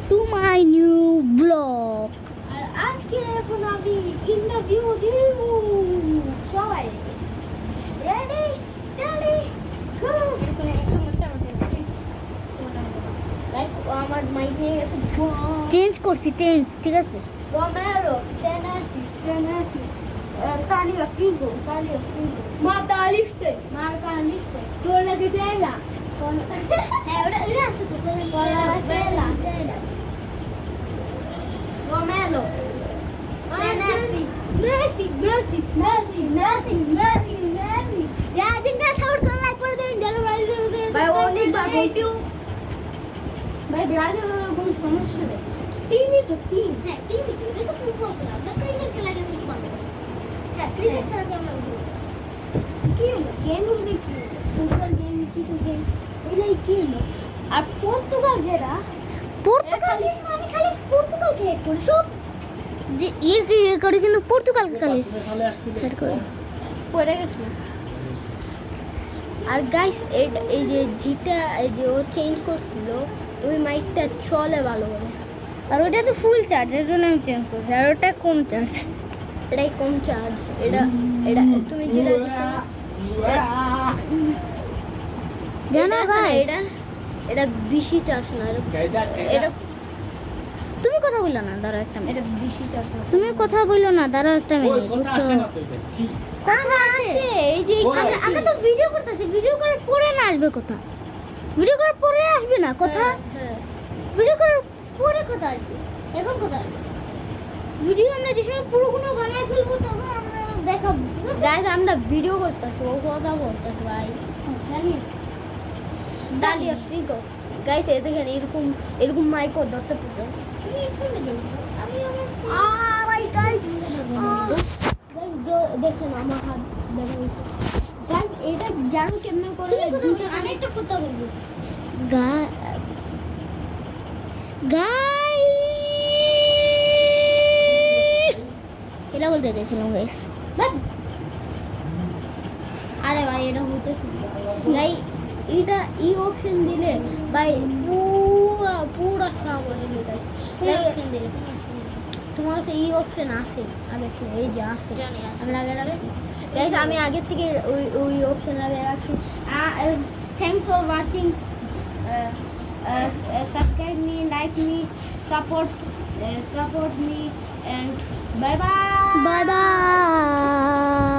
to my new blog. আর আজকে এখন আমি ইন্টারভিউ দিব সবাই রেডি গো প্লিজ গাইস আমার মাইক নিয়ে গেছে চেঞ্জ করছি টেন্স ঠিক আছে Romero Senesi Talia Figo Marca liste Con la que cela Ahora hace tu con la cela Romero Senesi Messi Ya dinle sahur kan like করে দেন delivery ভাই অনেক বার বলছিও ভাই ব্রাজিল কোন সমস্যা নেই টিমই তো টিম হ্যাঁ টিমই তো এটা তো ফুটবল খেলা আমরা ক্রিকেট খেলা গেম বেশি ভালোবাসি হ্যাঁ ক্রিকেট খেলাকে আমরা কি হলো গেম হলে কি ফুটবল গেম ক্রিকেট গেম এগুলাই কি হলো আর পর্তুগাল যেটা পর্তুগাল আমি খালি পর্তুগালকে হেড করি সব যে ইয়ে করে কিন্তু পর্তুগালকে খালি সেট করে পড়ে গেছে আর গাইস এই যে যেটা এই যে ও চেঞ্জ করছিল ওই মাইকটা চলে ভালো করে আর ওটা তো ফুল চার্জ এর জন্য আমি চেঞ্জ করছি আর ওটা কম চার্জ এটাই কম চার্জ এটা তুমি যেটা দিছো না জানো গাইস এটা বেশি চার্জ না এটা তুমি কথা বললো না দাঁড়াও একটা মিনিট এটা বেশি চার্জ না তুমি কথা বললো না দাঁড়াও একটা মিনিট কথা আসে না তো এটা কি কথা আসে এই যে আমরা তো ভিডিও করতেছি ভিডিও করার পরে না আসবে কথা ভিডিও করার পরে আসবে না কথা হ্যাঁ ভিডিও করার পরে কথা আসবে এখন কথা আসবে ভিডিও আমরা যে সময় পুরো কোনো বানায় ফেলবো তখন আমরা দেখাবো গাইস আমরা ভিডিও করতেছি ও কথা বলতেছে ভাই জানি ডালিয়া ফিগো গাইস এই দেখেন এরকম মাইকও ধরতে পারবে আমি আমার ভাই গাইস দেখেন আমার হাত দেখা গেছে গাইস এটা জানো কেমনে করে আমি একটা কথা বলবো গাইস এটা বলতে চাইছিলাম গাইস আরে ভাই এটা হতে গাই এটা ই অপশন দিলে ভাই পুরা সামান হয়ে গাইস এই অপশন দিলে তোমার কাছে এই অপশন আছে আগে থেকে এই যে আছে জানি আছে। আমি লাগিয়ে রাখছি গাইস আমি আগের থেকে ওই অপশন লাগিয়ে রাখছি thanks for watching subscribe me like me support me and bye bye bye bye